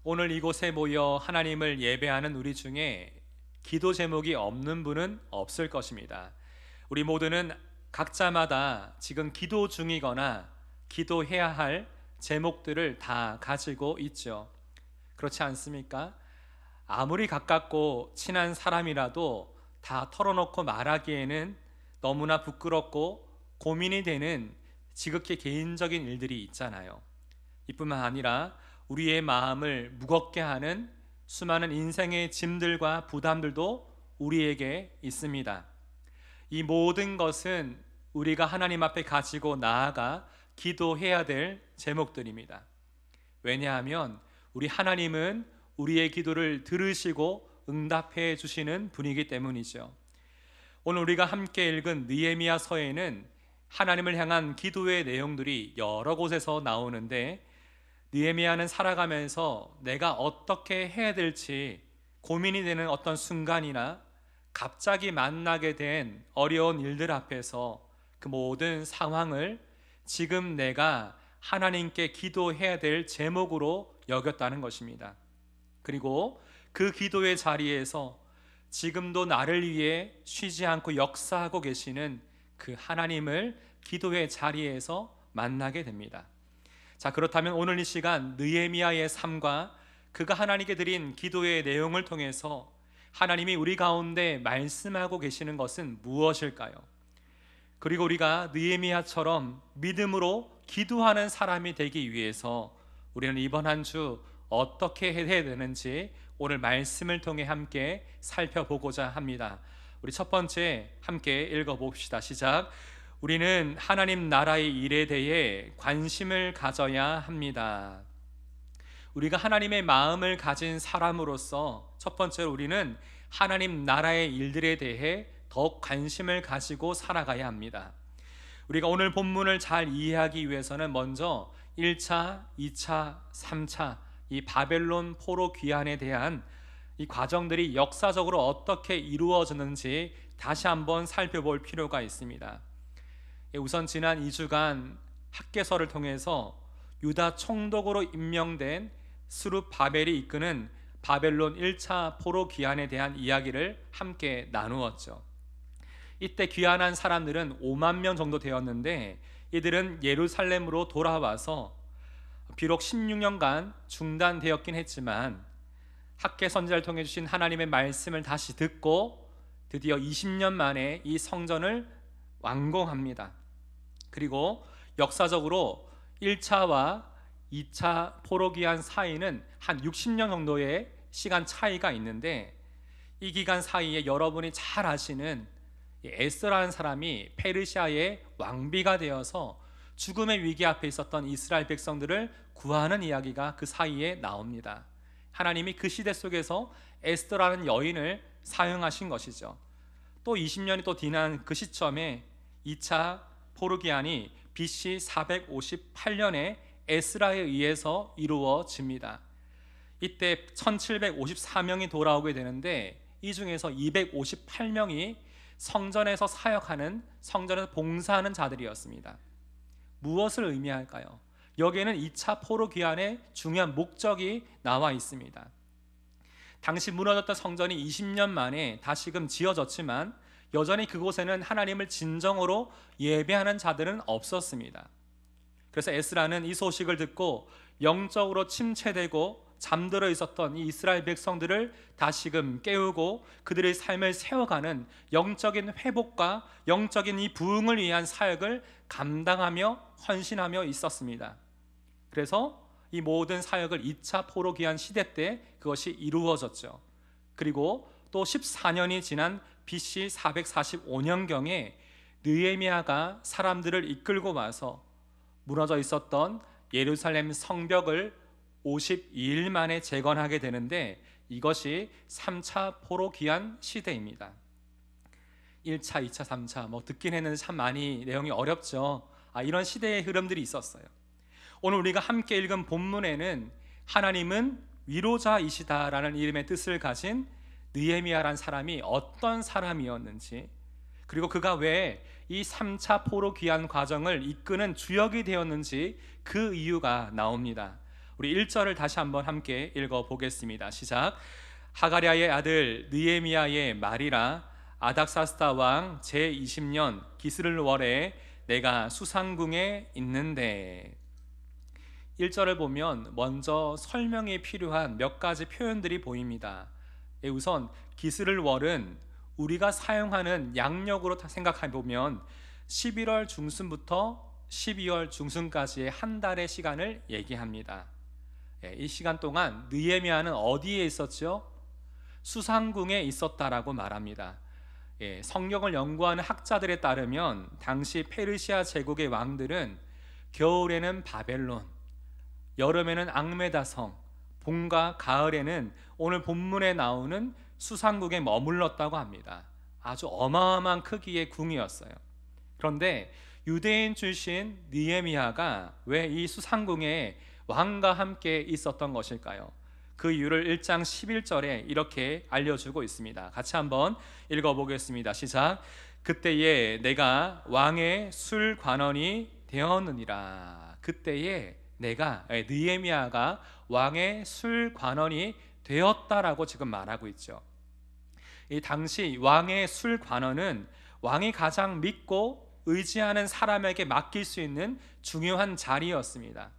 오늘 이곳에 모여 하나님을 예배하는 우리 중에 기도 제목이 없는 분은 없을 것입니다. 우리 모두는 각자마다 지금 기도 중이거나 기도해야 할 제목들을 다 가지고 있죠. 그렇지 않습니까? 아무리 가깝고 친한 사람이라도 다 털어놓고 말하기에는 너무나 부끄럽고 고민이 되는 지극히 개인적인 일들이 있잖아요. 이뿐만 아니라 우리의 마음을 무겁게 하는 수많은 인생의 짐들과 부담들도 우리에게 있습니다. 이 모든 것은 우리가 하나님 앞에 가지고 나아가 기도해야 될 제목들입니다. 왜냐하면 우리 하나님은 우리의 기도를 들으시고 응답해 주시는 분이기 때문이죠. 오늘 우리가 함께 읽은 느헤미야서에는 하나님을 향한 기도의 내용들이 여러 곳에서 나오는데, 느헤미야는 살아가면서 내가 어떻게 해야 될지 고민이 되는 어떤 순간이나 갑자기 만나게 된 어려운 일들 앞에서 그 모든 상황을 지금 내가 하나님께 기도해야 될 제목으로 여겼다는 것입니다. 그리고 그 기도의 자리에서 지금도 나를 위해 쉬지 않고 역사하고 계시는 그 하나님을 기도의 자리에서 만나게 됩니다. 자, 그렇다면 오늘 이 시간 느헤미야의 삶과 그가 하나님께 드린 기도의 내용을 통해서 하나님이 우리 가운데 말씀하고 계시는 것은 무엇일까요? 그리고 우리가 느헤미야처럼 믿음으로 기도하는 사람이 되기 위해서 우리는 이번 한 주 어떻게 해야 되는지 오늘 말씀을 통해 함께 살펴보고자 합니다. 우리 첫 번째 함께 읽어봅시다. 시작. 우리는 하나님 나라의 일에 대해 관심을 가져야 합니다. 우리가 하나님의 마음을 가진 사람으로서 첫 번째로 우리는 하나님 나라의 일들에 대해 더욱 관심을 가지고 살아가야 합니다. 우리가 오늘 본문을 잘 이해하기 위해서는 먼저 1차, 2차, 3차 이 바벨론 포로 귀환에 대한 이 과정들이 역사적으로 어떻게 이루어졌는지 다시 한번 살펴볼 필요가 있습니다. 우선 지난 2주간 학개서를 통해서 유다 총독으로 임명된 스룹바벨이 이끄는 바벨론 1차 포로 귀환에 대한 이야기를 함께 나누었죠. 이때 귀환한 사람들은 5만 명 정도 되었는데, 이들은 예루살렘으로 돌아와서 비록 16년간 중단되었긴 했지만 학개 선지자를 통해 주신 하나님의 말씀을 다시 듣고 드디어 20년 만에 이 성전을 완공합니다. 그리고 역사적으로 1차와 2차 포로 귀환 사이는 한 60년 정도의 시간 차이가 있는데, 이 기간 사이에 여러분이 잘 아시는 에스라는 사람이 페르시아의 왕비가 되어서 죽음의 위기 앞에 있었던 이스라엘 백성들을 구하는 이야기가 그 사이에 나옵니다. 하나님이 그 시대 속에서 에스더라는 여인을 사용하신 것이죠. 또 20년이 또 지난 그 시점에 2차 포르기안이 BC 458년에 에스라에 의해서 이루어집니다. 이때 1754명이 돌아오게 되는데, 이 중에서 258명이 성전에서 사역하는, 성전에서 봉사하는 자들이었습니다. 무엇을 의미할까요? 여기에는 2차 포로 귀환의 중요한 목적이 나와 있습니다. 당시 무너졌던 성전이 20년 만에 다시금 지어졌지만 여전히 그곳에는 하나님을 진정으로 예배하는 자들은 없었습니다. 그래서 에스라는 이 소식을 듣고 영적으로 침체되고 잠들어 있었던 이 이스라엘 백성들을 다시금 깨우고 그들의 삶을 세워가는 영적인 회복과 영적인 이 부흥을 위한 사역을 감당하며 헌신하며 있었습니다. 그래서 이 모든 사역을 2차 포로 귀환 시대 때 그것이 이루어졌죠. 그리고 또 14년이 지난 BC 445년경에 느헤미야가 사람들을 이끌고 와서 무너져 있었던 예루살렘 성벽을 52일 만에 재건하게 되는데, 이것이 3차 포로 귀환 시대입니다. 1차, 2차, 3차 듣긴 했는데 참 많이 내용이 어렵죠. 이런 시대의 흐름들이 있었어요. 오늘 우리가 함께 읽은 본문에는 하나님은 위로자이시다라는 이름의 뜻을 가진 느헤미야라는 사람이 어떤 사람이었는지, 그리고 그가 왜 이 3차 포로 귀환 과정을 이끄는 주역이 되었는지 그 이유가 나옵니다. 우리 1절을 다시 한번 함께 읽어보겠습니다. 시작. 하가랴의 아들 느헤미야의 말이라. 아닥사스다 왕 제20년 기스를월에 내가 수상궁에 있는데. 1절을 보면 먼저 설명이 필요한 몇 가지 표현들이 보입니다. 우선 기스를월은 우리가 사용하는 양력으로 생각해 보면 11월 중순부터 12월 중순까지의 한 달의 시간을 얘기합니다. 이 시간 동안 느헤미야는 어디에 있었죠? 수상궁에 있었다라고 말합니다. 성경을 연구하는 학자들에 따르면 당시 페르시아 제국의 왕들은 겨울에는 바벨론, 여름에는 앙메다성, 봄과 가을에는 오늘 본문에 나오는 수상궁에 머물렀다고 합니다. 아주 어마어마한 크기의 궁이었어요. 그런데 유대인 출신 느헤미야가 왜 이 수상궁에 왕과 함께 있었던 것일까요? 그 이유를 1장 11절에 이렇게 알려주고 있습니다. 같이 한번 읽어보겠습니다. 시작. 그때에 내가 왕의 술관원이 되었느니라. 그때에 내가, 느헤미야가 왕의 술관원이 되었다라고 지금 말하고 있죠. 이 당시 왕의 술관원은 왕이 가장 믿고 의지하는 사람에게 맡길 수 있는 중요한 자리였습니다.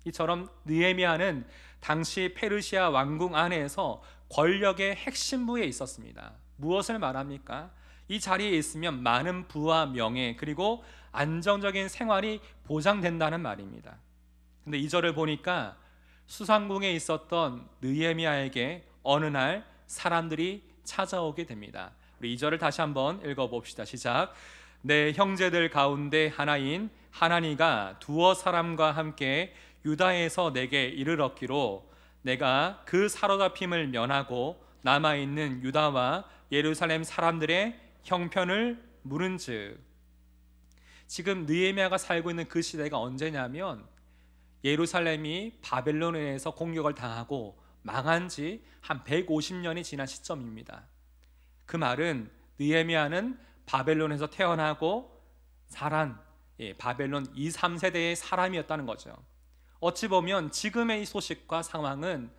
이처럼 느헤미야는 당시 페르시아 왕궁 안에서 권력의 핵심부에 있었습니다. 무엇을 말합니까? 이 자리에 있으면 많은 부와 명예 그리고 안정적인 생활이 보장된다는 말입니다. 근데 이 절을 보니까 수상궁에 있었던 느헤미야에게 어느 날 사람들이 찾아오게 됩니다. 우리 이 절을 다시 한번 읽어봅시다. 시작. 내 형제들 가운데 하나인 하나니가 두어 사람과 함께 유다에서 내게 이르렀기로 내가 그 사로잡힘을 면하고 남아있는 유다와 예루살렘 사람들의 형편을 물은즉. 지금 느헤미야가 살고 있는 그 시대가 언제냐면 예루살렘이 바벨론에 의해서 공격을 당하고 망한 지 한 150년이 지난 시점입니다. 그 말은 느헤미야는 바벨론에서 태어나고 자란 바벨론 2, 3세대의 사람이었다는 거죠. 어찌 보면 지금의 이 소식과 상황은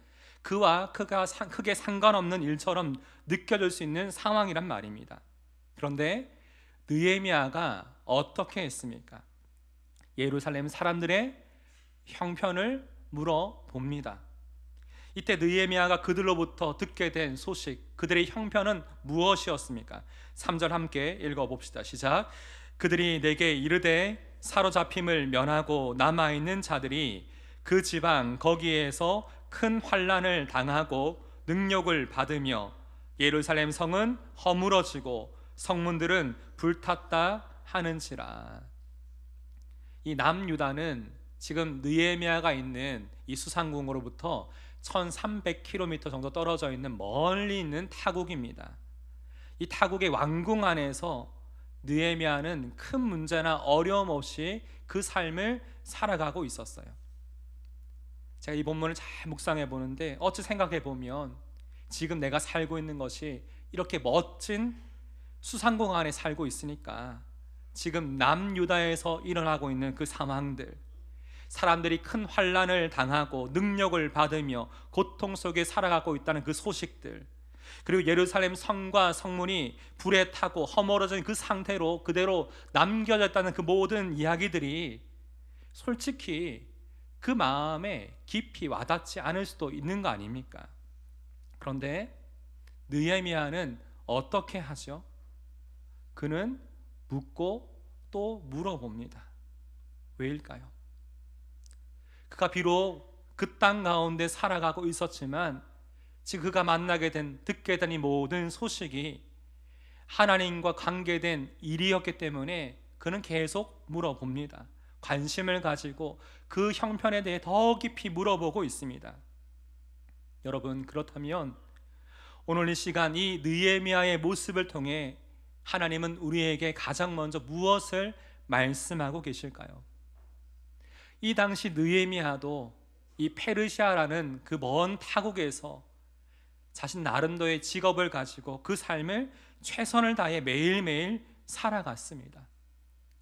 그와 크게 상관없는 일처럼 느껴질 수 있는 상황이란 말입니다. 그런데 느헤미야가 어떻게 했습니까? 예루살렘 사람들의 형편을 물어봅니다. 이때 느헤미야가 그들로부터 듣게 된 소식, 그들의 형편은 무엇이었습니까? 3절 함께 읽어봅시다. 시작. 그들이 내게 이르되 사로잡힘을 면하고 남아있는 자들이 그 지방 거기에서 큰 환난을 당하고 능욕을 받으며 예루살렘 성은 허물어지고 성문들은 불탔다 하는지라. 이 남유다는 지금 느헤미야가 있는 이 수상궁으로부터 1300km 정도 떨어져 있는 멀리 있는 타국입니다. 이 타국의 왕궁 안에서 느헤미야는 큰 문제나 어려움 없이 그 삶을 살아가고 있었어요. 제가 이 본문을 잘 묵상해 보는데 어찌 생각해 보면 지금 내가 살고 있는 것이 이렇게 멋진 수상궁 안에 살고 있으니까 지금 남유다에서 일어나고 있는 그 상황들, 사람들이 큰 환난을 당하고 능력을 받으며 고통 속에 살아가고 있다는 그 소식들, 그리고 예루살렘 성과 성문이 불에 타고 허물어진 그 상태로 그대로 남겨졌다는 그 모든 이야기들이 솔직히 그 마음에 깊이 와닿지 않을 수도 있는 거 아닙니까? 그런데 느헤미야는 어떻게 하죠? 그는 묻고 또 물어봅니다. 왜일까요? 그가 비록 그 땅 가운데 살아가고 있었지만 지금 그가 듣게 된 이 모든 소식이 하나님과 관계된 일이었기 때문에 그는 계속 물어봅니다. 관심을 가지고 그 형편에 대해 더 깊이 물어보고 있습니다. 여러분, 그렇다면 오늘 이 시간 이 느헤미야의 모습을 통해 하나님은 우리에게 가장 먼저 무엇을 말씀하고 계실까요? 이 당시 느헤미야도 이 페르시아라는 그 먼 타국에서 자신 나름대로의 직업을 가지고 그 삶을 최선을 다해 매일매일 살아갔습니다.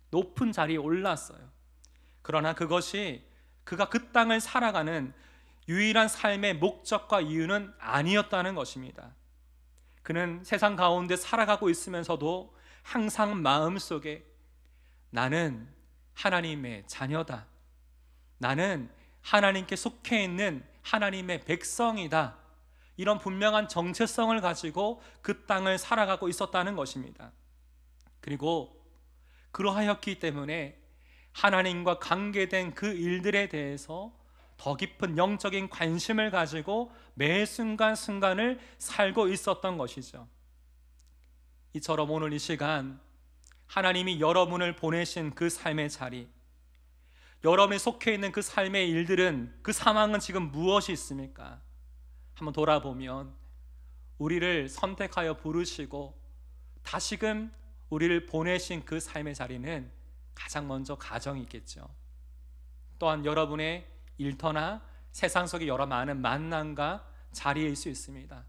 높은 자리에 올랐어요. 그러나 그것이 그가 그 땅을 살아가는 유일한 삶의 목적과 이유는 아니었다는 것입니다. 그는 세상 가운데 살아가고 있으면서도 항상 마음속에 나는 하나님의 자녀다, 나는 하나님께 속해 있는 하나님의 백성이다, 이런 분명한 정체성을 가지고 그 땅을 살아가고 있었다는 것입니다. 그리고 그러하였기 때문에 하나님과 관계된 그 일들에 대해서 더 깊은 영적인 관심을 가지고 매 순간순간을 살고 있었던 것이죠. 이처럼 오늘 이 시간 하나님이 여러분을 보내신 그 삶의 자리, 여러분이 속해 있는 그 삶의 일들은, 그 상황은 지금 무엇이 있습니까? 한번 돌아보면 우리를 선택하여 부르시고 다시금 우리를 보내신 그 삶의 자리는 가장 먼저 가정이 있겠죠. 또한 여러분의 일터나 세상 속의 여러 많은 만남과 자리일 수 있습니다.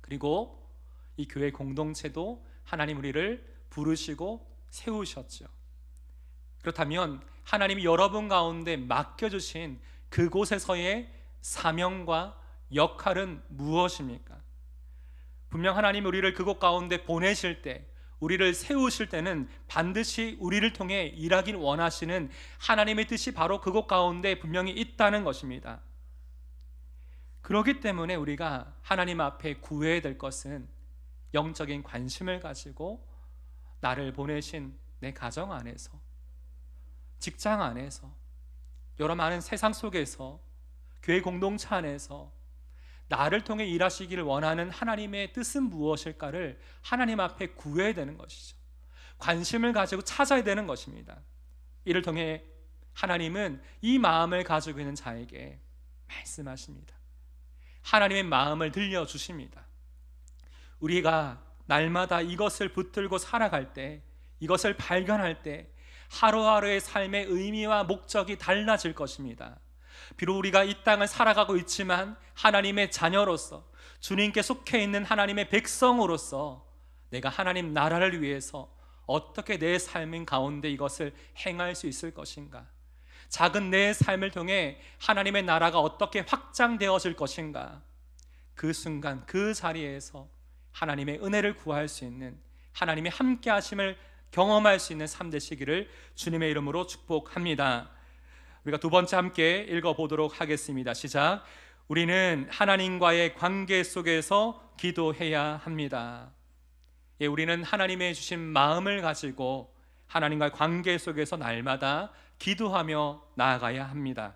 그리고 이 교회 공동체도 하나님 우리를 부르시고 세우셨죠. 그렇다면 하나님이 여러분 가운데 맡겨주신 그곳에서의 사명과 역할은 무엇입니까? 분명 하나님 우리를 그곳 가운데 보내실 때, 우리를 세우실 때는 반드시 우리를 통해 일하길 원하시는 하나님의 뜻이 바로 그곳 가운데 분명히 있다는 것입니다. 그렇기 때문에 우리가 하나님 앞에 구해야 될 것은 영적인 관심을 가지고 나를 보내신 내 가정 안에서, 직장 안에서, 여러 많은 세상 속에서, 교회 공동체 안에서 나를 통해 일하시기를 원하는 하나님의 뜻은 무엇일까를 하나님 앞에 구해야 되는 것이죠. 관심을 가지고 찾아야 되는 것입니다. 이를 통해 하나님은 이 마음을 가지고 있는 자에게 말씀하십니다. 하나님의 마음을 들려주십니다. 우리가 날마다 이것을 붙들고 살아갈 때, 이것을 발견할 때 하루하루의 삶의 의미와 목적이 달라질 것입니다. 비록 우리가 이 땅을 살아가고 있지만 하나님의 자녀로서, 주님께 속해 있는 하나님의 백성으로서 내가 하나님 나라를 위해서 어떻게 내 삶인 가운데 이것을 행할 수 있을 것인가, 작은 내 삶을 통해 하나님의 나라가 어떻게 확장되어질 것인가, 그 순간 그 자리에서 하나님의 은혜를 구할 수 있는, 하나님의 함께 하심을 경험할 수 있는 삶 되시기를 주님의 이름으로 축복합니다. 우리가 두 번째 함께 읽어보도록 하겠습니다. 시작. 우리는 하나님과의 관계 속에서 기도해야 합니다. 예, 우리는 하나님의 주신 마음을 가지고 하나님과의 관계 속에서 날마다 기도하며 나아가야 합니다.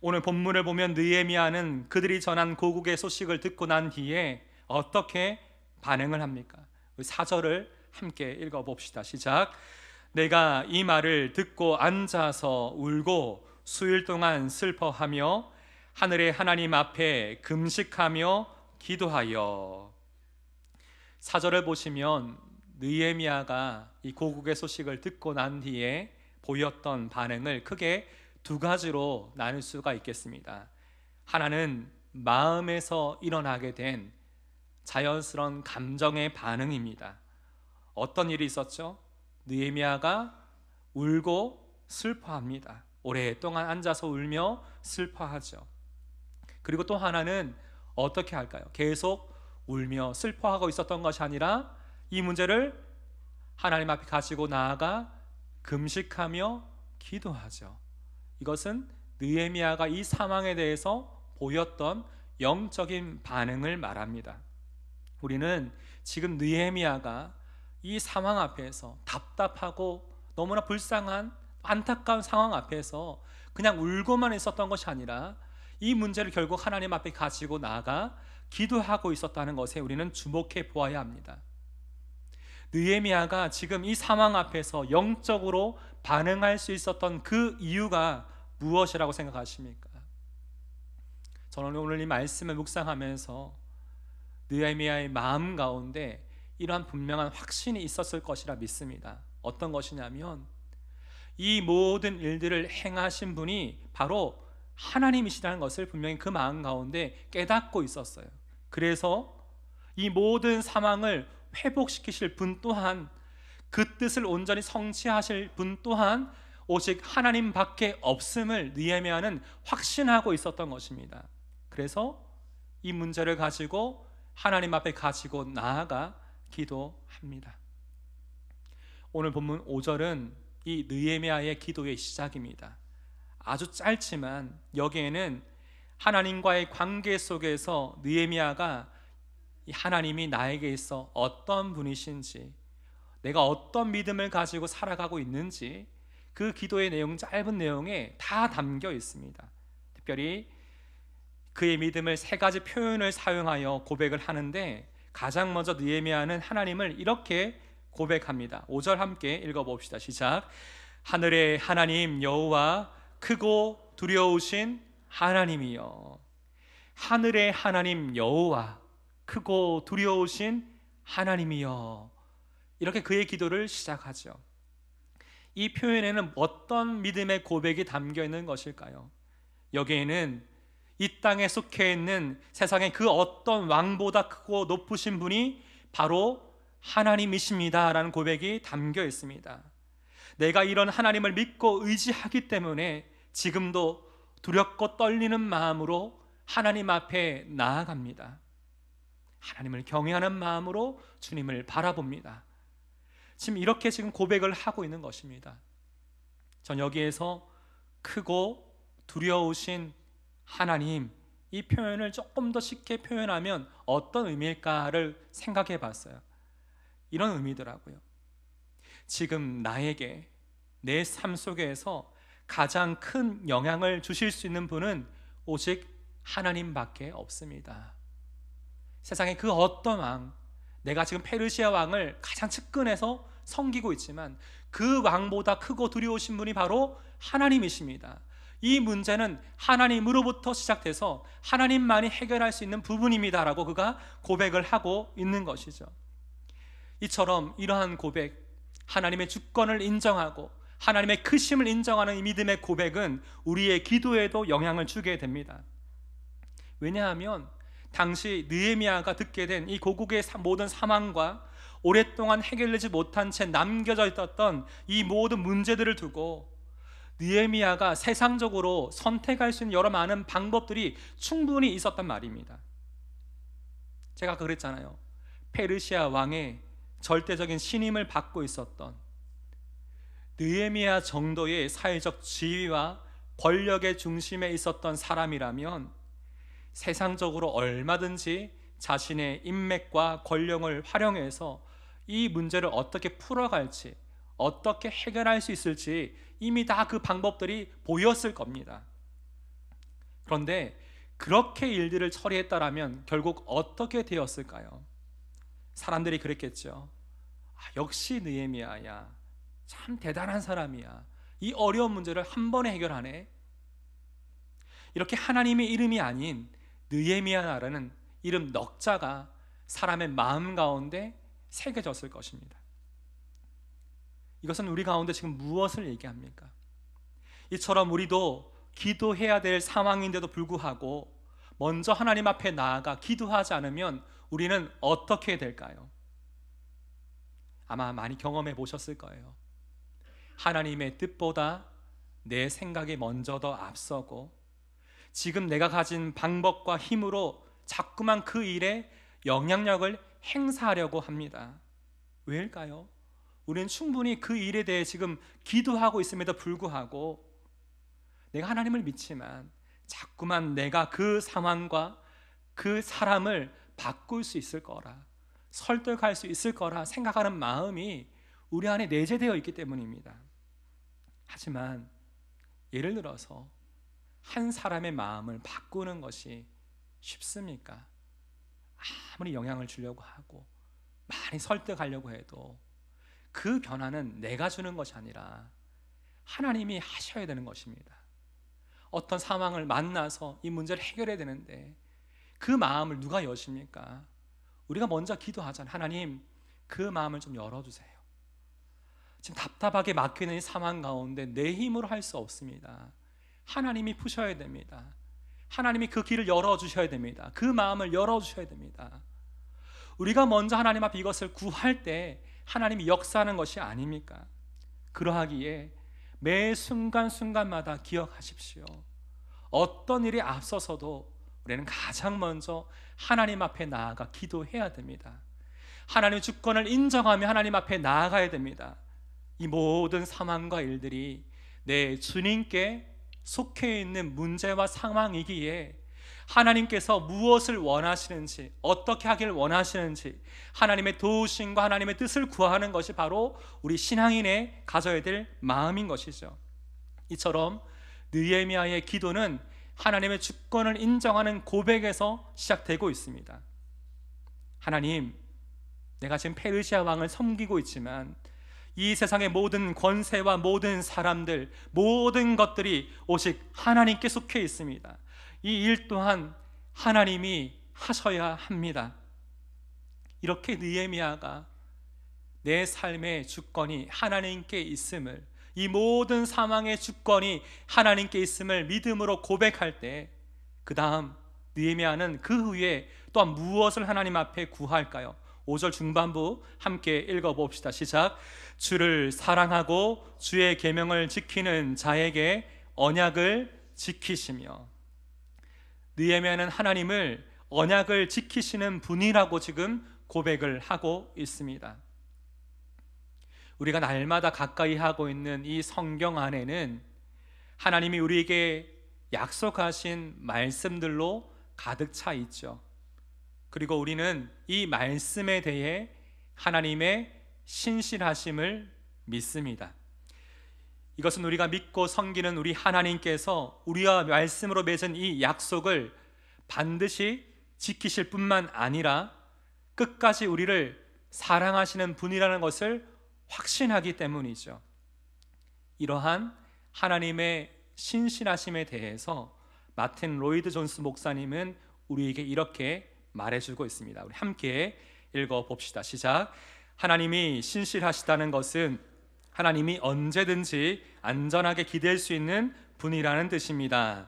오늘 본문을 보면 느헤미야는 그들이 전한 고국의 소식을 듣고 난 뒤에 어떻게 반응을 합니까? 4절을 함께 읽어봅시다. 시작. 내가 이 말을 듣고 앉아서 울고 수일 동안 슬퍼하며 하늘의 하나님 앞에 금식하며 기도하여. 4절을 보시면 느헤미야가 이 고국의 소식을 듣고 난 뒤에 보였던 반응을 크게 두 가지로 나눌 수가 있겠습니다. 하나는 마음에서 일어나게 된 자연스러운 감정의 반응입니다. 어떤 일이 있었죠? 느헤미야가 울고 슬퍼합니다. 오랫동안 앉아서 울며 슬퍼하죠. 그리고 또 하나는 어떻게 할까요? 계속 울며 슬퍼하고 있었던 것이 아니라 이 문제를 하나님 앞에 가지고 나아가 금식하며 기도하죠. 이것은 느헤미야가 이 상황에 대해서 보였던 영적인 반응을 말합니다. 우리는 지금 느헤미야가 이 상황 앞에서 답답하고 너무나 불쌍한 안타까운 상황 앞에서 그냥 울고만 있었던 것이 아니라 이 문제를 결국 하나님 앞에 가지고 나아가 기도하고 있었다는 것에 우리는 주목해 보아야 합니다. 느헤미야가 지금 이 상황 앞에서 영적으로 반응할 수 있었던 그 이유가 무엇이라고 생각하십니까? 저는 오늘 이 말씀을 묵상하면서 느헤미야의 마음 가운데 이러한 분명한 확신이 있었을 것이라 믿습니다. 어떤 것이냐면 이 모든 일들을 행하신 분이 바로 하나님이시라는 것을 분명히 그 마음 가운데 깨닫고 있었어요. 그래서 이 모든 상황을 회복시키실 분 또한, 그 뜻을 온전히 성취하실 분 또한 오직 하나님밖에 없음을 느헤미야는 확신하고 있었던 것입니다. 그래서 이 문제를 가지고 하나님 앞에 가지고 나아가 기도합니다. 오늘 본문 5절은 이 느헤미야의 기도의 시작입니다. 아주 짧지만 여기에는 하나님과의 관계 속에서 느헤미야가 하나님이 나에게 있어 어떤 분이신지, 내가 어떤 믿음을 가지고 살아가고 있는지 그 기도의 내용, 짧은 내용에 다 담겨 있습니다. 특별히 그의 믿음을 세 가지 표현을 사용하여 고백을 하는데, 가장 먼저 느헤미야는 하나님을 이렇게 고백합니다. 5절 함께 읽어봅시다. 시작. 하늘의 하나님 여호와, 크고 두려우신 하나님이여. 하늘의 하나님 여호와, 크고 두려우신 하나님이여. 이렇게 그의 기도를 시작하죠. 이 표현에는 어떤 믿음의 고백이 담겨 있는 것일까요? 여기에는 이 땅에 속해 있는 세상의 그 어떤 왕보다 크고 높으신 분이 바로 하나님이십니다 라는 고백이 담겨 있습니다. 내가 이런 하나님을 믿고 의지하기 때문에 지금도 두렵고 떨리는 마음으로 하나님 앞에 나아갑니다. 하나님을 경외하는 마음으로 주님을 바라봅니다. 지금 이렇게 지금 고백을 하고 있는 것입니다. 전 여기에서 크고 두려우신 하나님, 이 표현을 조금 더 쉽게 표현하면 어떤 의미일까를 생각해 봤어요. 이런 의미더라고요. 지금 나에게 내 삶 속에서 가장 큰 영향을 주실 수 있는 분은 오직 하나님밖에 없습니다. 세상의 그 어떤 왕, 내가 지금 페르시아 왕을 가장 측근해서 섬기고 있지만 그 왕보다 크고 두려우신 분이 바로 하나님이십니다. 이 문제는 하나님으로부터 시작돼서 하나님만이 해결할 수 있는 부분입니다 라고 그가 고백을 하고 있는 것이죠. 이처럼 이러한 고백, 하나님의 주권을 인정하고 하나님의 크심을 인정하는 이 믿음의 고백은 우리의 기도에도 영향을 주게 됩니다. 왜냐하면 당시 느헤미야가 듣게 된 이 고국의 모든 상황과 오랫동안 해결되지 못한 채 남겨져 있었던 이 모든 문제들을 두고 느헤미야가 세상적으로 선택할 수 있는 여러 많은 방법들이 충분히 있었단 말입니다. 제가 그랬잖아요. 페르시아 왕의 절대적인 신임을 받고 있었던 느헤미야 정도의 사회적 지위와 권력의 중심에 있었던 사람이라면 세상적으로 얼마든지 자신의 인맥과 권력을 활용해서 이 문제를 어떻게 풀어갈지, 어떻게 해결할 수 있을지 이미 다 그 방법들이 보였을 겁니다. 그런데 그렇게 일들을 처리했다라면 결국 어떻게 되었을까요? 사람들이 그랬겠죠. 역시 느헤미야야, 참 대단한 사람이야. 이 어려운 문제를 한 번에 해결하네. 이렇게 하나님의 이름이 아닌 느헤미야라는 이름 넉자가 사람의 마음 가운데 새겨졌을 것입니다. 이것은 우리 가운데 지금 무엇을 얘기합니까? 이처럼 우리도 기도해야 될 상황인데도 불구하고 먼저 하나님 앞에 나아가 기도하지 않으면 우리는 어떻게 될까요? 아마 많이 경험해 보셨을 거예요. 하나님의 뜻보다 내 생각이 먼저 더 앞서고 지금 내가 가진 방법과 힘으로 자꾸만 그 일에 영향력을 행사하려고 합니다. 왜일까요? 우리는 충분히 그 일에 대해 지금 기도하고 있음에도 불구하고 내가 하나님을 믿지만 자꾸만 내가 그 상황과 그 사람을 바꿀 수 있을 거라, 설득할 수 있을 거라 생각하는 마음이 우리 안에 내재되어 있기 때문입니다. 하지만 예를 들어서 한 사람의 마음을 바꾸는 것이 쉽습니까? 아무리 영향을 주려고 하고 많이 설득하려고 해도 그 변화는 내가 주는 것이 아니라 하나님이 하셔야 되는 것입니다. 어떤 상황을 만나서 이 문제를 해결해야 되는데 그 마음을 누가 여십니까? 우리가 먼저 기도하잖아요. 하나님, 그 마음을 좀 열어주세요. 지금 답답하게 막히는 이 상황 가운데 내 힘으로 할 수 없습니다. 하나님이 푸셔야 됩니다. 하나님이 그 길을 열어주셔야 됩니다. 그 마음을 열어주셔야 됩니다. 우리가 먼저 하나님 앞에 이것을 구할 때 하나님이 역사하는 것이 아닙니까? 그러하기에 매 순간순간마다 기억하십시오. 어떤 일이 앞서서도 우리는 가장 먼저 하나님 앞에 나아가 기도해야 됩니다. 하나님의 주권을 인정하며 하나님 앞에 나아가야 됩니다. 이 모든 상황과 일들이 내 주님께 속해 있는 문제와 상황이기에 하나님께서 무엇을 원하시는지, 어떻게 하길 원하시는지 하나님의 도우심과 하나님의 뜻을 구하는 것이 바로 우리 신앙인의 가져야 될 마음인 것이죠. 이처럼 느헤미야의 기도는 하나님의 주권을 인정하는 고백에서 시작되고 있습니다. 하나님, 내가 지금 페르시아 왕을 섬기고 있지만 이 세상의 모든 권세와 모든 사람들, 모든 것들이 오직 하나님께 속해 있습니다. 이 일 또한 하나님이 하셔야 합니다. 이렇게 느헤미야가 내 삶의 주권이 하나님께 있음을, 이 모든 상황의 주권이 하나님께 있음을 믿음으로 고백할 때, 그 다음 느헤미야는 그 후에 또한 무엇을 하나님 앞에 구할까요? 5절 중반부 함께 읽어봅시다. 시작. 주를 사랑하고 주의 계명을 지키는 자에게 언약을 지키시며. 느헤미야는 하나님을 언약을 지키시는 분이라고 지금 고백을 하고 있습니다. 우리가 날마다 가까이 하고 있는 이 성경 안에는 하나님이 우리에게 약속하신 말씀들로 가득 차 있죠. 그리고 우리는 이 말씀에 대해 하나님의 신실하심을 믿습니다. 이것은 우리가 믿고 섬기는 우리 하나님께서 우리와 말씀으로 맺은 이 약속을 반드시 지키실 뿐만 아니라 끝까지 우리를 사랑하시는 분이라는 것을 확신하기 때문이죠. 이러한 하나님의 신실하심에 대해서 마틴 로이드 존스 목사님은 우리에게 이렇게 말해주고 있습니다. 우리 함께 읽어봅시다. 시작. 하나님이 신실하시다는 것은 하나님이 언제든지 안전하게 기댈 수 있는 분이라는 뜻입니다.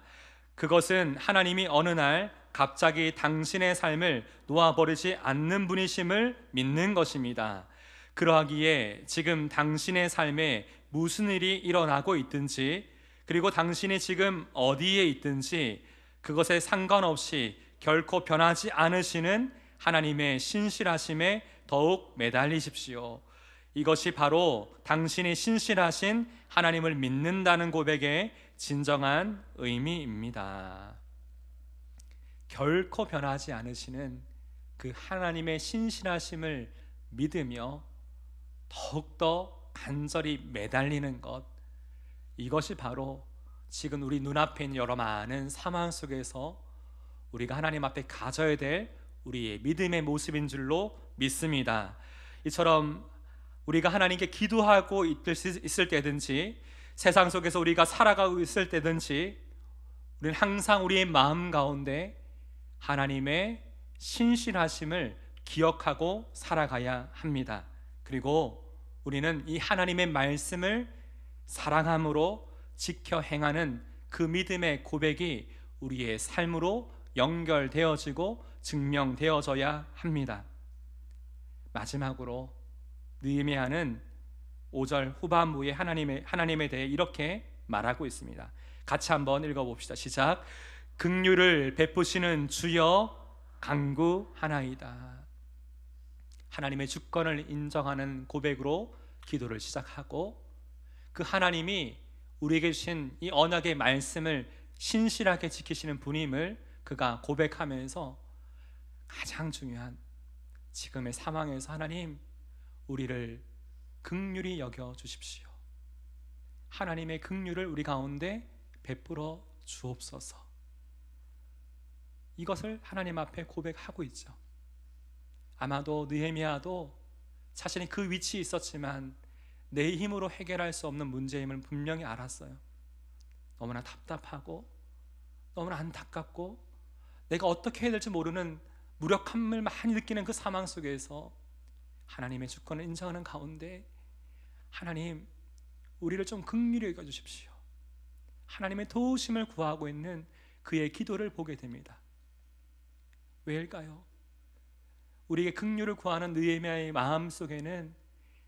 그것은 하나님이 어느 날 갑자기 당신의 삶을 놓아버리지 않는 분이심을 믿는 것입니다. 그러하기에 지금 당신의 삶에 무슨 일이 일어나고 있든지, 그리고 당신이 지금 어디에 있든지 그것에 상관없이 결코 변하지 않으시는 하나님의 신실하심에 더욱 매달리십시오. 이것이 바로 당신이 신실하신 하나님을 믿는다는 고백의 진정한 의미입니다. 결코 변하지 않으시는 그 하나님의 신실하심을 믿으며 더욱더 간절히 매달리는 것, 이것이 바로 지금 우리 눈앞에 있는 여러 많은 상황 속에서 우리가 하나님 앞에 가져야 될 우리의 믿음의 모습인 줄로 믿습니다. 이처럼 우리가 하나님께 기도하고 있을 때든지, 세상 속에서 우리가 살아가고 있을 때든지, 우리는 항상 우리의 마음 가운데 하나님의 신실하심을 기억하고 살아가야 합니다. 그리고 우리는 이 하나님의 말씀을 사랑함으로 지켜 행하는 그 믿음의 고백이 우리의 삶으로 연결되어지고 증명되어져야 합니다. 마지막으로 느헤미야는 5절 후반부에 하나님에 대해 이렇게 말하고 있습니다. 같이 한번 읽어봅시다. 시작. 긍휼을 베푸시는 주여 간구하나이다. 하나님의 주권을 인정하는 고백으로 기도를 시작하고, 그 하나님이 우리에게 주신 이 언약의 말씀을 신실하게 지키시는 분임을 그가 고백하면서 가장 중요한 지금의 상황에서 하나님, 우리를 긍휼히 여겨 주십시오. 하나님의 긍휼을 우리 가운데 베풀어 주옵소서. 이것을 하나님 앞에 고백하고 있죠. 아마도 느헤미야도 자신이 그 위치에 있었지만 내 힘으로 해결할 수 없는 문제임을 분명히 알았어요. 너무나 답답하고 너무나 안타깝고 내가 어떻게 해야 될지 모르는 무력함을 많이 느끼는 그 상황 속에서 하나님의 주권을 인정하는 가운데, 하나님, 우리를 좀 긍휼히 여겨주십시오. 하나님의 도우심을 구하고 있는 그의 기도를 보게 됩니다. 왜일까요? 우리에게 긍휼을 구하는 느헤미야의 마음 속에는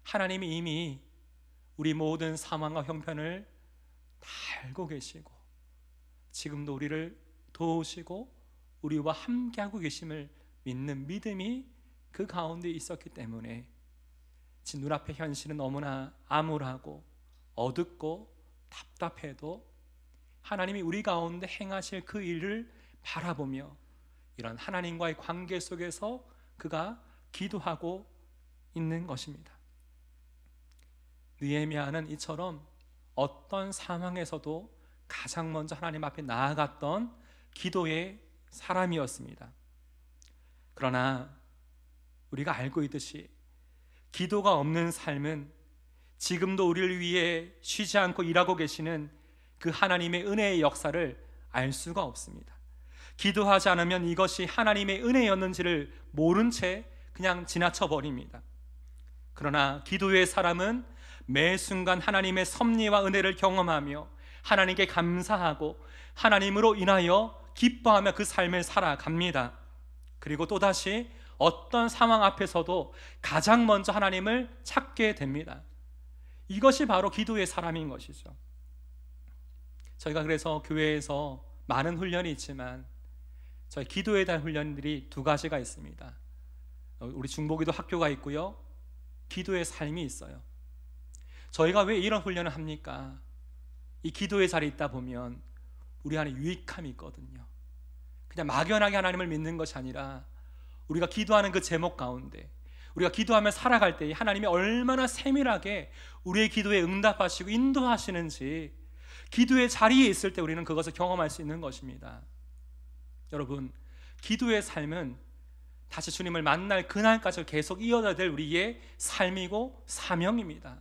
하나님이 이미 우리 모든 상황과 형편을 다 알고 계시고 지금도 우리를 도우시고 우리와 함께하고 계심을 믿는 믿음이 그 가운데 있었기 때문에 지금 눈앞의 현실은 너무나 암울하고 어둡고 답답해도 하나님이 우리 가운데 행하실 그 일을 바라보며 이런 하나님과의 관계 속에서 그가 기도하고 있는 것입니다. 느헤미야는 이처럼 어떤 상황에서도 가장 먼저 하나님 앞에 나아갔던 기도의 사람이었습니다. 그러나 우리가 알고 있듯이 기도가 없는 삶은 지금도 우리를 위해 쉬지 않고 일하고 계시는 그 하나님의 은혜의 역사를 알 수가 없습니다. 기도하지 않으면 이것이 하나님의 은혜였는지를 모른 채 그냥 지나쳐 버립니다. 그러나 기도의 사람은 매 순간 하나님의 섭리와 은혜를 경험하며 하나님께 감사하고 하나님으로 인하여 기뻐하며 그 삶을 살아갑니다. 그리고 또다시 어떤 상황 앞에서도 가장 먼저 하나님을 찾게 됩니다. 이것이 바로 기도의 사람인 것이죠. 저희가 그래서 교회에서 많은 훈련이 있지만 저희 기도에 대한 훈련들이 두 가지가 있습니다. 우리 중보기도 학교가 있고요, 기도의 삶이 있어요. 저희가 왜 이런 훈련을 합니까? 이 기도의 자리에 있다 보면 우리 안에 유익함이 있거든요. 그냥 막연하게 하나님을 믿는 것이 아니라 우리가 기도하는 그 제목 가운데 우리가 기도하며 살아갈 때 하나님이 얼마나 세밀하게 우리의 기도에 응답하시고 인도하시는지 기도의 자리에 있을 때 우리는 그것을 경험할 수 있는 것입니다. 여러분, 기도의 삶은 다시 주님을 만날 그날까지 계속 이어져야 될 우리의 삶이고 사명입니다.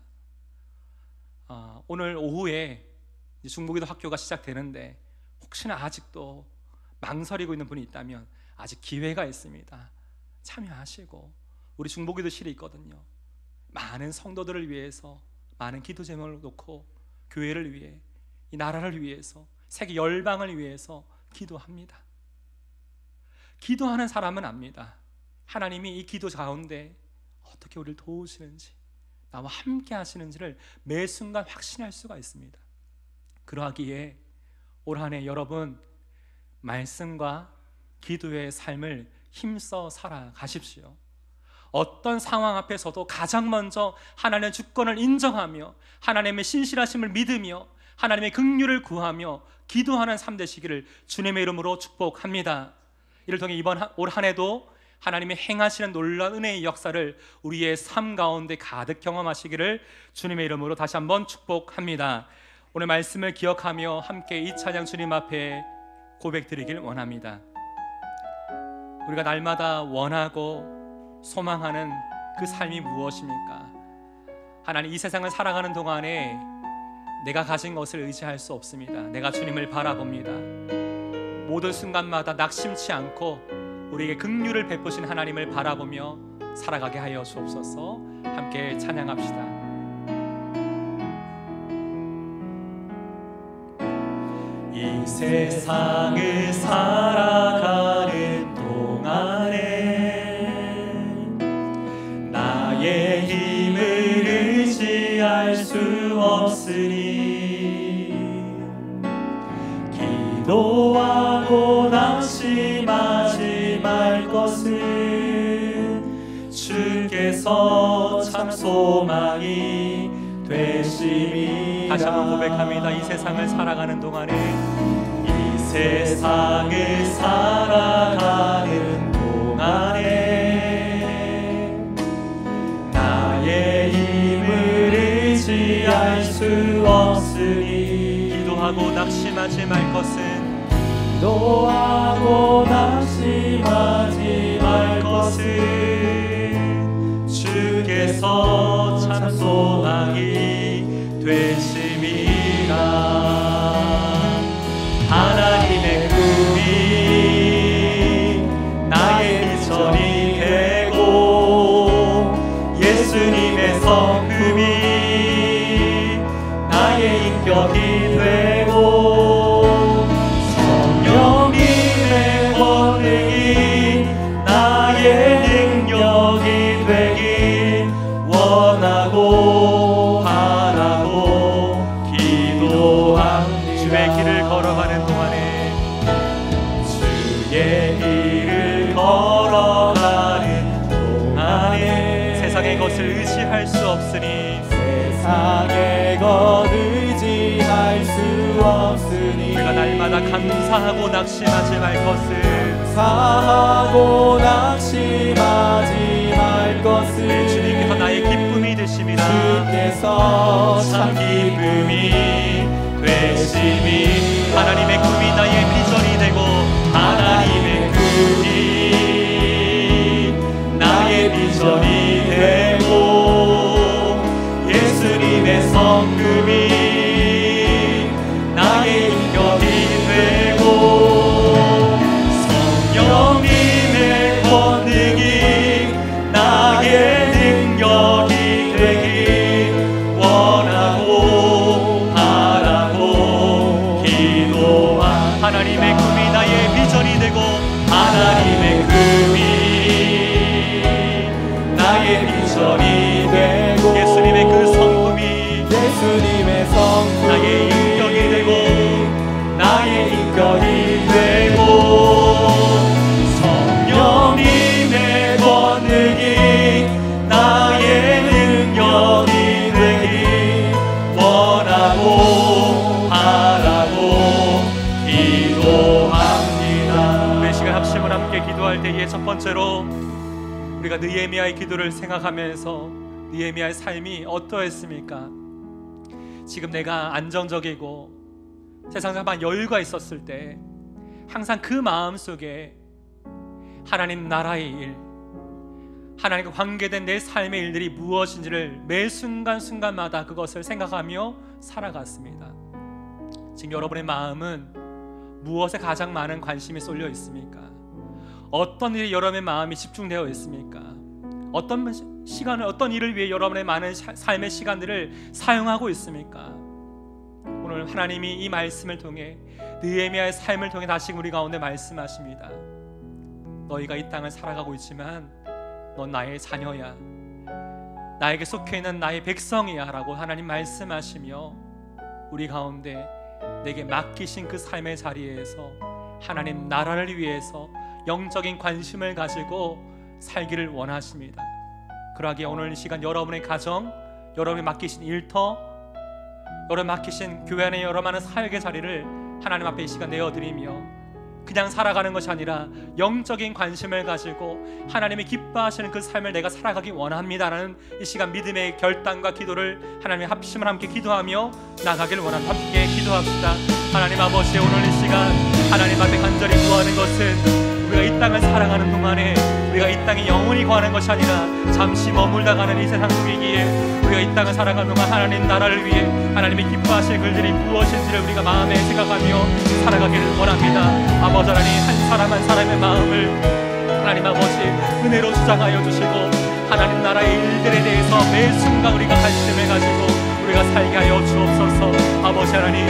오늘 오후에 중보기도 학교가 시작되는데 혹시나 아직도 망설이고 있는 분이 있다면 아직 기회가 있습니다. 참여하시고 우리 중보기도실이 있거든요. 많은 성도들을 위해서 많은 기도 제목을 놓고 교회를 위해, 이 나라를 위해서, 세계 열방을 위해서 기도합니다. 기도하는 사람은 압니다. 하나님이 이 기도 가운데 어떻게 우리를 도우시는지, 나와 함께 하시는지를 매 순간 확신할 수가 있습니다. 그러하기에 올 한 해 여러분 말씀과 기도의 삶을 힘써 살아가십시오. 어떤 상황 앞에서도 가장 먼저 하나님의 주권을 인정하며 하나님의 신실하심을 믿으며 하나님의 긍휼을 구하며 기도하는 삶 되시기를 주님의 이름으로 축복합니다. 이를 통해 이번 올 한 해도 하나님의 행하시는 놀라운 은혜의 역사를 우리의 삶 가운데 가득 경험하시기를 주님의 이름으로 다시 한번 축복합니다. 오늘 말씀을 기억하며 함께 이 찬양 주님 앞에 고백드리길 원합니다. 우리가 날마다 원하고 소망하는 그 삶이 무엇입니까? 하나님, 이 세상을 살아가는 동안에 내가 가진 것을 의지할 수 없습니다. 내가 주님을 바라봅니다. 모든 순간마다 낙심치 않고 우리에게 긍휼을 베푸신 하나님을 바라보며 살아가게 하여 주옵소서. 함께 찬양합시다. 이 세상을 살아가는 동안에 나의 힘을 의지할 수 없으니 기도하고 낙심하지 말 것은 주께서 참 소망이 되심이라. 다시 한번 고백합니다. 이 세상을 살아가는 동안에, 이 세상을 살아가는 동안에 나의 힘을 의지할 수 없으니 기도하고 낙심하지 말 것은, 기도하고 낙심하지 말 것은 주께서 참 소망이 되심이라. 하나님의 꿈이 나의 비전이 되고 예수님의 성품이 나의 인격이 되고 성령님의 권능이 나의 능력이 되길 원하 할 수 없으니 세상에 것 의지할 수 없으니 우리가 날마다 감사하고 낙심하지 말 것을 감사하고 낙심하지 말 것을 주님께서 나의 기쁨이 되심이라 주께서 참 기쁨이 되심이 하나님의 꿈이 나의 비전이 되고 하나님의 꿈이 나의 비전이 되고 예수님의 성금이 나의 인격이 되고 성령님의 권능이 나의 능력이 되기 원하고 바라고 기도한 하나님의 꿈이 나의 비전이 되고 하나님의 꿈이 나의 비전이 되고 예수님의 그 성품이 예수님의 성품이 나의 인격이 되고 나의 인격이 되고 성령님의 권능이 나의 능력이 되기 원하고 바라고 기도합니다. 우리 시간 합심을 함께 기도할 때에 첫 번째로 우리가 느헤미야의 기도를 생각하면서 느헤미야의 삶이 어떠했습니까? 지금 내가 안정적이고 세상적인 여유가 있었을 때 항상 그 마음속에 하나님 나라의 일, 하나님과 관계된 내 삶의 일들이 무엇인지를 매 순간순간마다 그것을 생각하며 살아갔습니다. 지금 여러분의 마음은 무엇에 가장 많은 관심이 쏠려 있습니까? 어떤 일에 여러분의 마음이 집중되어 있습니까? 어떤 시간을, 어떤 일을 위해 여러분의 많은 삶의 시간들을 사용하고 있습니까? 오늘 하나님이 이 말씀을 통해 느헤미야의 삶을 통해 다시 우리 가운데 말씀하십니다. 너희가 이 땅을 살아가고 있지만 넌 나의 자녀야, 나에게 속해 있는 나의 백성이야 라고 하나님 말씀하시며 우리 가운데 내게 맡기신 그 삶의 자리에서 하나님 나라를 위해서 영적인 관심을 가지고 살기를 원하십니다. 그러기에 오늘 이 시간 여러분의 가정, 여러분이 맡기신 일터, 여러분 맡기신 교회 안에 여러 많은 사역의 자리를 하나님 앞에 이 시간 내어드리며 그냥 살아가는 것이 아니라 영적인 관심을 가지고 하나님이 기뻐하시는 그 삶을 내가 살아가기 원합니다라는 이 시간 믿음의 결단과 기도를 하나님의 합심을 함께 기도하며 나가길 원합니다. 함께 기도합시다. 하나님 아버지, 오늘 이 시간 하나님 앞에 간절히 구하는 것은 우리가 이 땅을 살아가는 동안에 우리가 이 땅에 영원히 거하는 것이 아니라 잠시 머물다 가는 이 세상 속이기에 우리가 이 땅을 살아가는 동안 하나님 나라를 위해 하나님이 기뻐하실 글들이 무엇인지를 우리가 마음에 생각하며 살아가기를 원합니다. 아버지 하나님, 한 사람 한 사람의 마음을 하나님 아버지 은혜로 주장하여 주시고 하나님 나라의 일들에 대해서 매 순간 우리가 관심을 가지고 우리가 살게 하여 주옵소서. 아버지 하나님,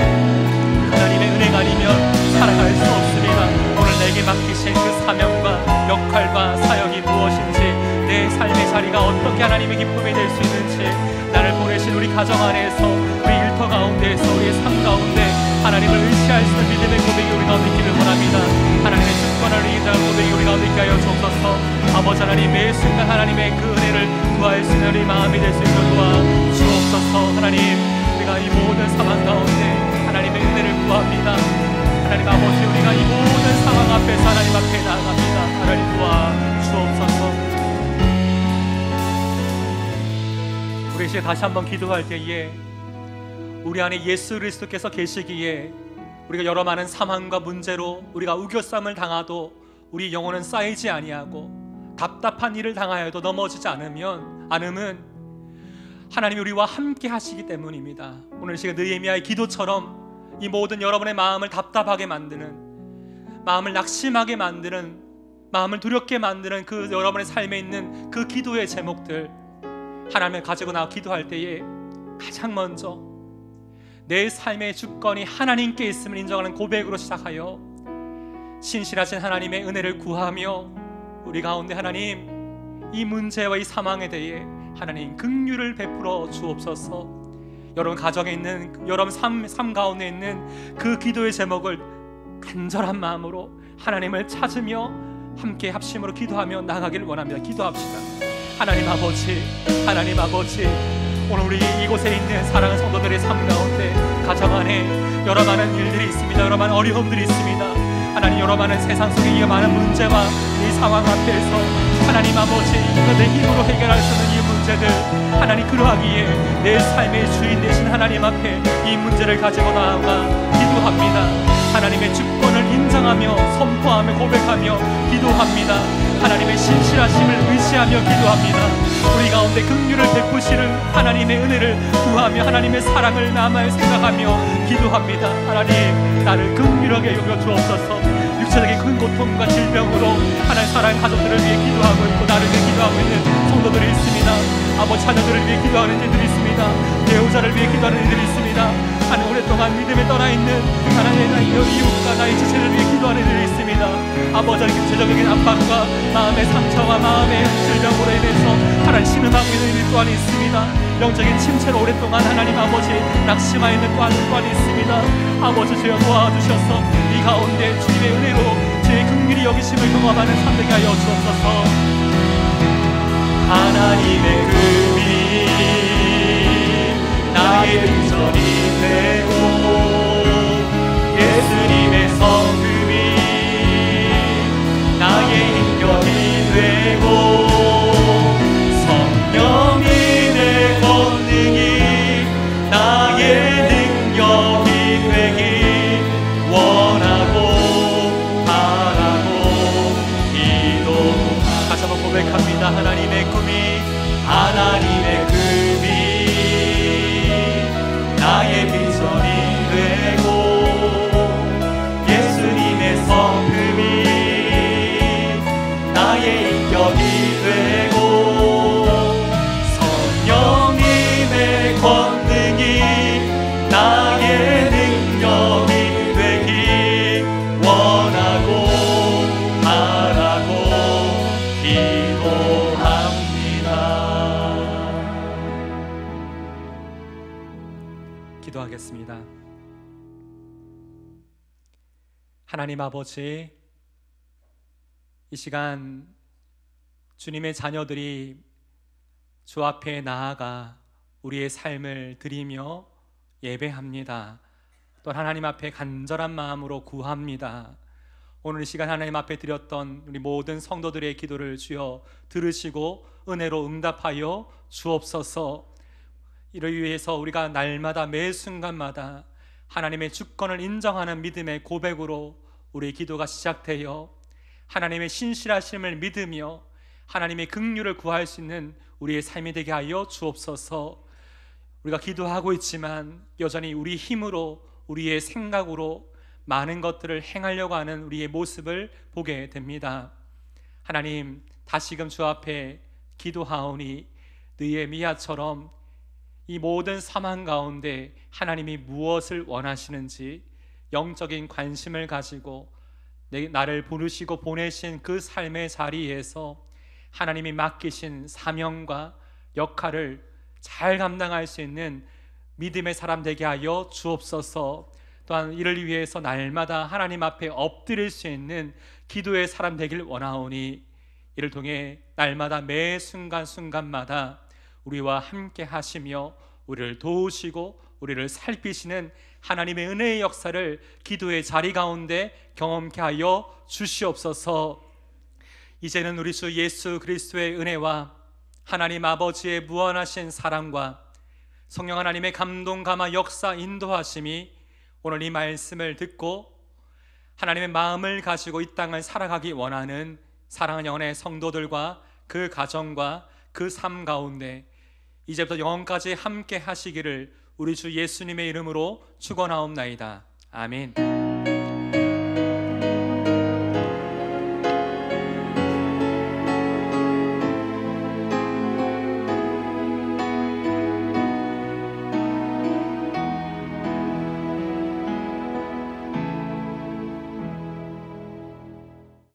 하나님의 은혜가 아니면 살아갈 수 없습니다. 오늘 내게 맡기신 그 사명과 역할과 사역이 무엇인지, 내 삶의 자리가 어떻게 하나님의 기쁨이 될 수 있는지, 나를 보내신 우리 가정 안에서, 우리 일터 가운데에서, 우리의 삶 가운데 하나님을 의지할 수 있는 믿음의 고백이 우리 가운데 있기를 원합니다. 하나님의 주권을 의지하는 고백이 우리 가운데 있게 하여 주옵소서. 아버지 하나님, 매 순간 하나님의 그 은혜를 구할 수 있는 우리 마음이 될 수 있도록 도와주옵소서. 하나님, 우리가 이 모든 상황 가운데 하나님의 은혜를 구합니다. 하나님 아버지, 우리가 이 모든 상황 앞에서 하나님 앞에 나아갑니다. 하나님 도와주옵소서. 우리 이제 다시 한번 기도할 때에 우리 안에 예수 그리스도께서 계시기에 우리가 여러 많은 상황과 문제로 우리가 우겨쌈을 당하도 우리 영혼은 쌓이지 아니하고 답답한 일을 당하여도 넘어지지 않으면 하나님이 우리와 함께 하시기 때문입니다. 오늘 시간 느헤미야의 기도처럼 이 모든 여러분의 마음을 답답하게 만드는, 마음을 낙심하게 만드는, 마음을 두렵게 만드는 그 여러분의 삶에 있는 그 기도의 제목들 하나님을 가지고 나와 기도할 때에 가장 먼저 내 삶의 주권이 하나님께 있음을 인정하는 고백으로 시작하여 신실하신 하나님의 은혜를 구하며 우리 가운데 하나님 이 문제와 이 상황에 대해 하나님 긍휼을 베풀어 주옵소서. 여러분 가정에 있는, 여러분 삶 가운데 있는 그 기도의 제목을 간절한 마음으로 하나님을 찾으며 함께 합심으로 기도하며 나가기를 원합니다. 기도합시다. 하나님 아버지, 오늘 우리 이곳에 있는 사랑하는 성도들의 삶 가운데 가정 안에 여러 많은 일들이 있습니다. 여러 많은 어려움들이 있습니다. 하나님, 여러 많은 세상 속에 이 많은 문제와 이 상황 앞에서 하나님 아버지, 내 힘으로 해결할 수 없는 이 문제들, 하나님, 그러하기에 내 삶의 주인 되신 하나님 앞에 이 문제를 가지고 나아가 기도합니다. 하나님의 주권을 인정하며 선포하며 고백하며 기도합니다. 하나님의 신실하심을 의지하며 기도합니다. 우리 가운데 긍휼을 베푸시는 하나님의 은혜를 구하며 하나님의 사랑을 남아 생각하며 기도합니다. 하나님, 나를 긍휼하게 여겨 주옵소서. 육체적인 큰 고통과 질병으로 하나님 사랑하는 가족들을 위해 기도하고 있고 나를 위해 기도하고 있는 성도들이 있습니다. 아버지, 자녀들을 위해 기도하는 이들이 있습니다. 배우자를 위해 기도하는 이들이 있습니다. 하나님, 오랫동안 믿음에 떠나 있는 하나님의 나의 이웃과 나의 지체를 위해 기도하는 이들이 있습니다. 아버지, 육체적인 압박과 마음의 상처와 마음의 질병으로 인해서 하나님 신음하고 있는 이들 또한 있습니다. 영적인 침체로 오랫동안 하나님 아버지 낙심하 있는 또한 있습니다. 아버지, 주여 도와주셔서 이 가운데 주님의 은혜로 주의 긍휼히 여기심을 경험하는 삶 되게 하여 주옵소서. 하나님의 금이 나의 비전이 되고 예수님의 성금이 나의 힘겨이 되고 성령이 내 권능이 나의 능력이 되기 원하고 바라고 기도. 다시 한번 고백합니다. 하나님의 금이 나의 비전이 되고 예수님의 성금이 나의 인격이 되고 성령님의 권능이 나의 능력이 되기 원하고 바라고 기도하겠습니다. 하나님 아버지, 이 시간 주님의 자녀들이 주 앞에 나아가 우리의 삶을 드리며 예배합니다. 또 하나님 앞에 간절한 마음으로 구합니다. 오늘 이 시간 하나님 앞에 드렸던 우리 모든 성도들의 기도를 주여 들으시고 은혜로 응답하여 주옵소서. 이를 위해서 우리가 날마다 매 순간마다 하나님의 주권을 인정하는 믿음의 고백으로 우리의 기도가 시작되어 하나님의 신실하심을 믿으며 하나님의 긍휼을 구할 수 있는 우리의 삶이 되게 하여 주옵소서. 우리가 기도하고 있지만 여전히 우리 힘으로 우리의 생각으로 많은 것들을 행하려고 하는 우리의 모습을 보게 됩니다. 하나님, 다시금 주 앞에 기도하오니 느헤미야처럼 이 모든 상황 가운데 하나님이 무엇을 원하시는지 영적인 관심을 가지고 나를 부르시고 보내신 그 삶의 자리에서 하나님이 맡기신 사명과 역할을 잘 감당할 수 있는 믿음의 사람 되게 하여 주옵소서. 또한 이를 위해서 날마다 하나님 앞에 엎드릴 수 있는 기도의 사람 되길 원하오니 이를 통해 날마다 매 순간순간마다 우리와 함께 하시며 우리를 도우시고 우리를 살피시는 하나님의 은혜의 역사를 기도의 자리 가운데 경험케 하여 주시옵소서. 이제는 우리 주 예수 그리스도의 은혜와 하나님 아버지의 무한하신 사랑과 성령 하나님의 감동 감화 역사 인도하심이 오늘 이 말씀을 듣고 하나님의 마음을 가지고 이 땅을 살아가기 원하는 사랑하는 영혼의 성도들과 그 가정과 그 삶 가운데 이제부터 영원까지 함께 하시기를 우리 주 예수님의 이름으로 축원하옵나이다. 아멘.